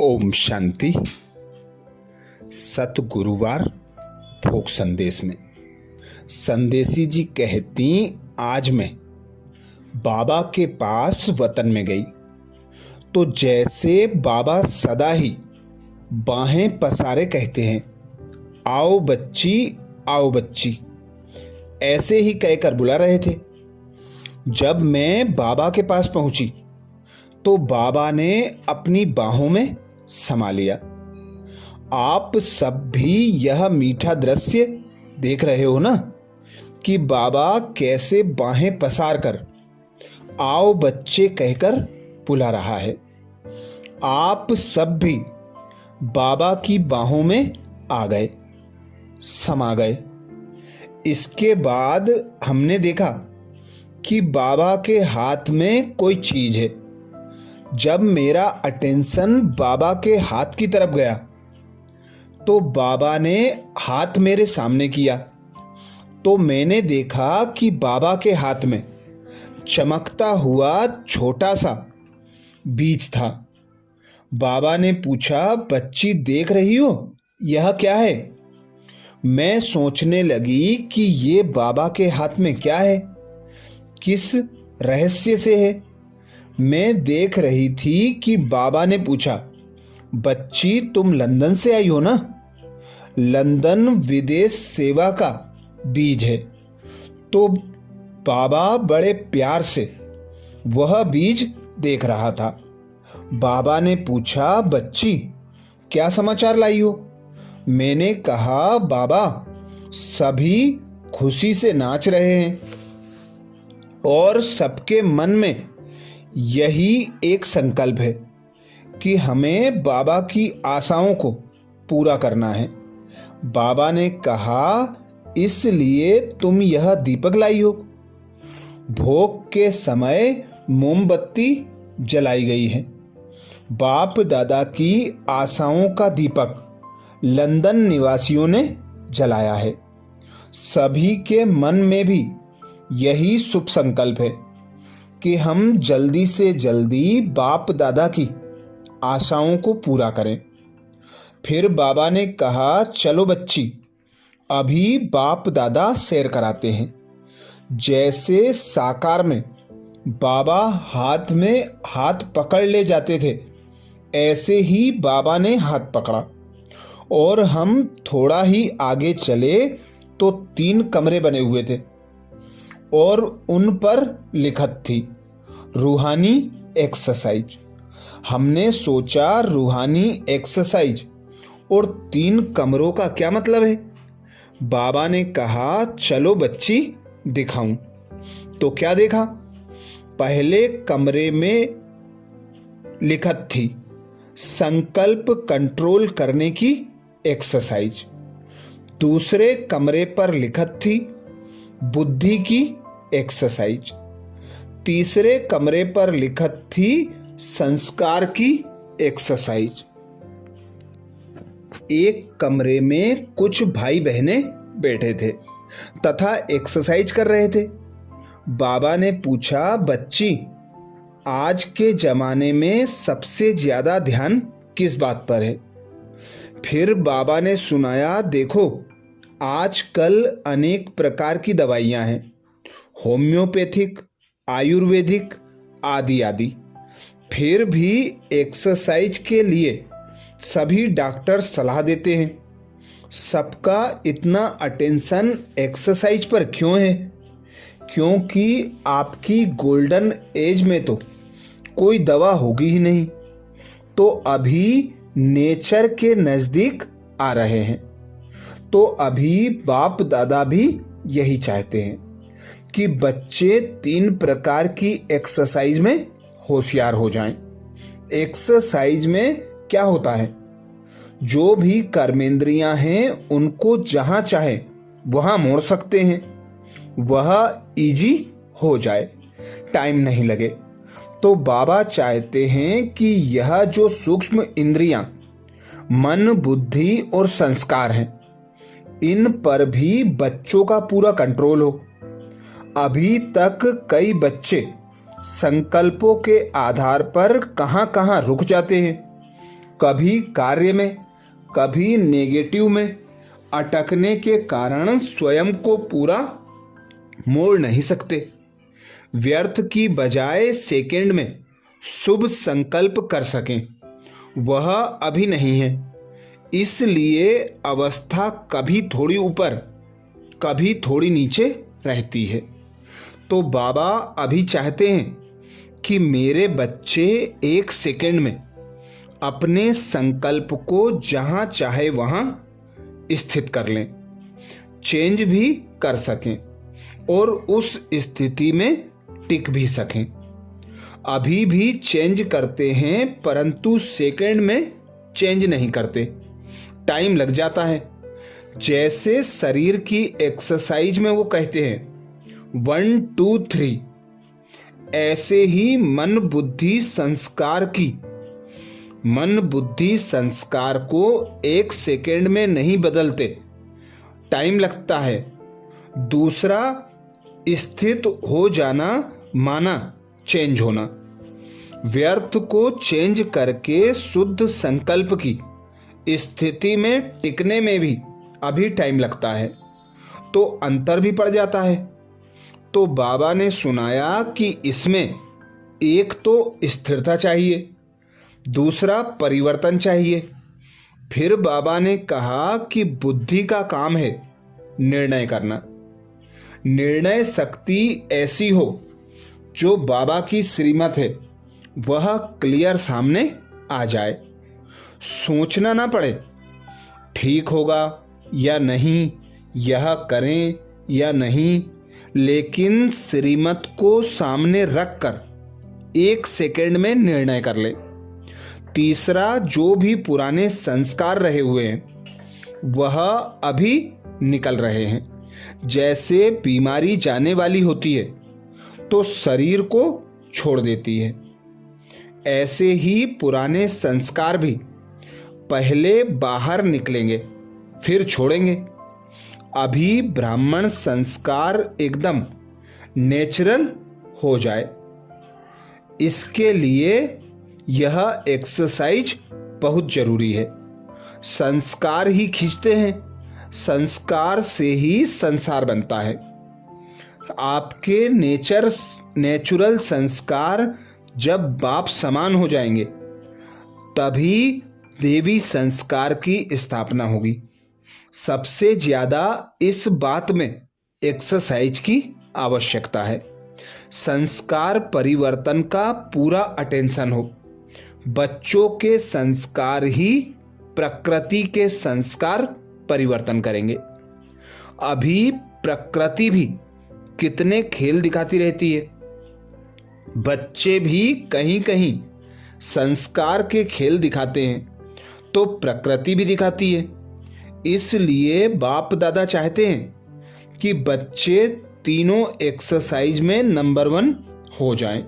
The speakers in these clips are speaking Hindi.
ओम शांति। सतगुरुवार भोग संदेश में संदेशी जी कहती, आज मैं बाबा के पास वतन में गई तो जैसे बाबा सदा ही बाहें पसारे कहते हैं, आओ बच्ची आओ बच्ची, ऐसे ही कहकर बुला रहे थे। जब मैं बाबा के पास पहुंची तो बाबा ने अपनी बाहों में समा लिया। आप सब भी यह मीठा दृश्य देख रहे हो ना कि बाबा कैसे बाहें पसार कर आओ बच्चे कहकर बुला रहा है। आप सब भी बाबा की बाहों में आ गए, समा गए। इसके बाद हमने देखा कि बाबा के हाथ में कोई चीज है। जब मेरा अटेंशन बाबा के हाथ की तरफ गया तो बाबा ने हाथ मेरे सामने किया तो मैंने देखा कि बाबा के हाथ में चमकता हुआ छोटा सा बीज था। बाबा ने पूछा, बच्ची देख रही हो यह क्या है? मैं सोचने लगी कि ये बाबा के हाथ में क्या है, किस रहस्य से है। मैं देख रही थी कि बाबा ने पूछा, बच्ची तुम लंदन से आई हो ना? लंदन विदेश सेवा का बीज है। तो बाबा बड़े प्यार से वह बीज देख रहा था। बाबा ने पूछा, बच्ची क्या समाचार लाई हो? मैंने कहा, बाबा सभी खुशी से नाच रहे हैं और सबके मन में यही एक संकल्प है कि हमें बाबा की आशाओं को पूरा करना है। बाबा ने कहा, इसलिए तुम यह दीपक लाई हो। भोग के समय मोमबत्ती जलाई गई है। बाप दादा की आशाओं का दीपक लंदन निवासियों ने जलाया है। सभी के मन में भी यही शुभ संकल्प है कि हम जल्दी से जल्दी बाप दादा की आशाओं को पूरा करें। फिर बाबा ने कहा, चलो बच्ची अभी बाप दादा सैर कराते हैं। जैसे साकार में बाबा हाथ में हाथ पकड़ ले जाते थे, ऐसे ही बाबा ने हाथ पकड़ा और हम थोड़ा ही आगे चले तो 3 कमरे बने हुए थे और उन पर लिखत थी, रूहानी एक्सरसाइज। हमने सोचा रूहानी एक्सरसाइज और 3 कमरों का क्या मतलब है? बाबा ने कहा, चलो बच्ची दिखाऊं। तो क्या देखा? पहले कमरे में लिखत थी, संकल्प कंट्रोल करने की एक्सरसाइज। दूसरे कमरे पर लिखत थी, बुद्धि की एक्सरसाइज। तीसरे कमरे पर लिखत थी, संस्कार की एक्सरसाइज। एक कमरे में कुछ भाई बहनें बैठे थे तथा एक्सरसाइज कर रहे थे। बाबा ने पूछा, बच्ची आज के जमाने में सबसे ज्यादा ध्यान किस बात पर है? फिर बाबा ने सुनाया, देखो आजकल अनेक प्रकार की दवाइयां हैं, होम्योपैथिक, आयुर्वेदिक आदि आदि। फिर भी एक्सरसाइज के लिए सभी डॉक्टर सलाह देते हैं। सबका इतना अटेंशन एक्सरसाइज पर क्यों है? क्योंकि आपकी गोल्डन एज में तो कोई दवा होगी ही नहीं, तो अभी नेचर के नजदीक आ रहे हैं। तो अभी बाप दादा भी यही चाहते हैं कि बच्चे 3 प्रकार की एक्सरसाइज में होशियार हो जाएं। एक्सरसाइज में क्या होता है? जो भी कर्मेंद्रियां हैं उनको जहां चाहे वहां मोड़ सकते हैं, वह इजी हो जाए, टाइम नहीं लगे। तो बाबा चाहते हैं कि यह जो सूक्ष्म इंद्रियां मन, बुद्धि और संस्कार हैं, इन पर भी बच्चों का पूरा कंट्रोल हो। अभी तक कई बच्चे संकल्पों के आधार पर कहां कहां रुक जाते हैं कभी कार्य में, कभी नेगेटिव में अटकने के कारण स्वयं को पूरा मोड़ नहीं सकते। व्यर्थ की बजाय सेकंड में शुभ संकल्प कर सकें, वह अभी नहीं है। इसलिए अवस्था कभी थोड़ी ऊपर, कभी थोड़ी नीचे रहती है। तो बाबा अभी चाहते हैं कि मेरे बच्चे एक सेकंड में अपने संकल्प को जहां चाहे वहां स्थित कर लें, चेंज भी कर सकें और उस स्थिति में टिक भी सकें। अभी भी चेंज करते हैं, परंतु सेकंड में चेंज नहीं करते, टाइम लग जाता है। जैसे शरीर की एक्सरसाइज में वो कहते हैं 1 2 3, ऐसे ही मन बुद्धि संस्कार को एक सेकंड में नहीं बदलते, टाइम लगता है। दूसरा, स्थित हो जाना माना चेंज होना। व्यर्थ को चेंज करके शुद्ध संकल्प की स्थिति में टिकने में भी अभी टाइम लगता है, तो अंतर भी पड़ जाता है। तो बाबा ने सुनाया कि इसमें एक तो स्थिरता चाहिए, दूसरा परिवर्तन चाहिए। फिर बाबा ने कहा कि बुद्धि का काम है निर्णय करना। निर्णय शक्ति ऐसी हो जो बाबा की श्रीमत है वह क्लियर सामने आ जाए, सोचना ना पड़े ठीक होगा या नहीं, यह करें या नहीं, लेकिन श्रीमत को सामने रखकर एक सेकंड में निर्णय कर ले। तीसरा, जो भी पुराने संस्कार रहे हुए हैं वह अभी निकल रहे हैं। जैसे बीमारी जाने वाली होती है तो शरीर को छोड़ देती है, ऐसे ही पुराने संस्कार भी पहले बाहर निकलेंगे फिर छोड़ेंगे। अभी ब्राह्मण संस्कार एकदम नेचुरल हो जाए, इसके लिए यह एक्सरसाइज बहुत जरूरी है। संस्कार ही खींचते हैं, संस्कार से ही संसार बनता है। आपके नेचुरल संस्कार जब बाप समान हो जाएंगे तभी देवी संस्कार की स्थापना होगी। सबसे ज्यादा इस बात में एक्सरसाइज की आवश्यकता है। संस्कार परिवर्तन का पूरा अटेंशन हो। बच्चों के संस्कार ही प्रकृति के संस्कार परिवर्तन करेंगे। अभी प्रकृति भी कितने खेल दिखाती रहती है, बच्चे भी कहीं कहीं संस्कार के खेल दिखाते हैं तो प्रकृति भी दिखाती है। इसलिए बाप दादा चाहते हैं कि बच्चे तीनों एक्सरसाइज में नंबर 1 हो जाएं।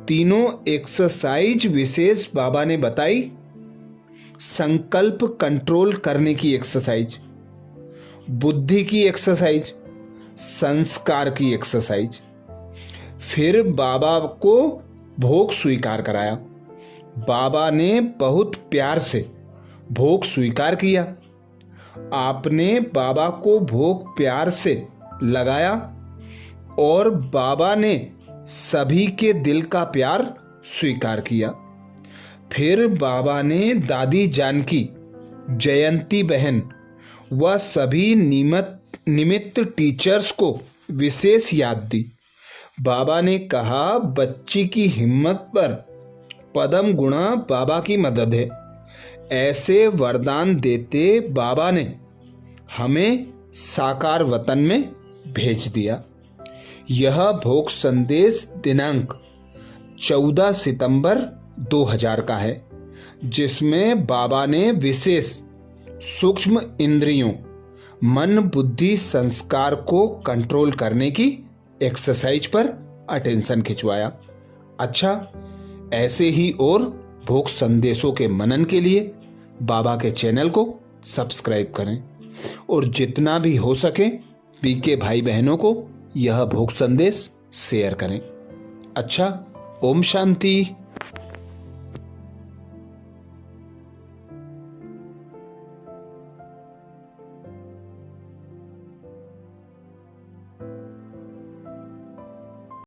तीनों एक्सरसाइज विशेष बाबा ने बताई। संकल्प कंट्रोल करने की एक्सरसाइज, बुद्धि की एक्सरसाइज, संस्कार की एक्सरसाइज। फिर बाबा को भोग स्वीकार कराया। बाबा ने बहुत प्यार से भोग स्वीकार किया। आपने बाबा को भोग प्यार से लगाया और बाबा ने सभी के दिल का प्यार स्वीकार किया। फिर बाबा ने दादी जानकी, जयंती बहन व सभी निमित्त टीचर्स को विशेष याद दी। बाबा ने कहा, बच्ची की हिम्मत पर पदम गुणा बाबा की मदद है। ऐसे वरदान देते बाबा ने हमें साकार वतन में भेज दिया। यह भोग संदेश दिनांक 14 सितंबर 2000 का है, जिसमें बाबा ने विशेष सूक्ष्म इंद्रियों, मन बुद्धि संस्कार को कंट्रोल करने की एक्सरसाइज पर अटेंशन खिंचवाया। अच्छा, ऐसे ही और भोग संदेशों के मनन के लिए बाबा के चैनल को सब्सक्राइब करें और जितना भी हो सके पीके भाई बहनों को यह भोग संदेश शेयर करें। अच्छा, ओम शांति।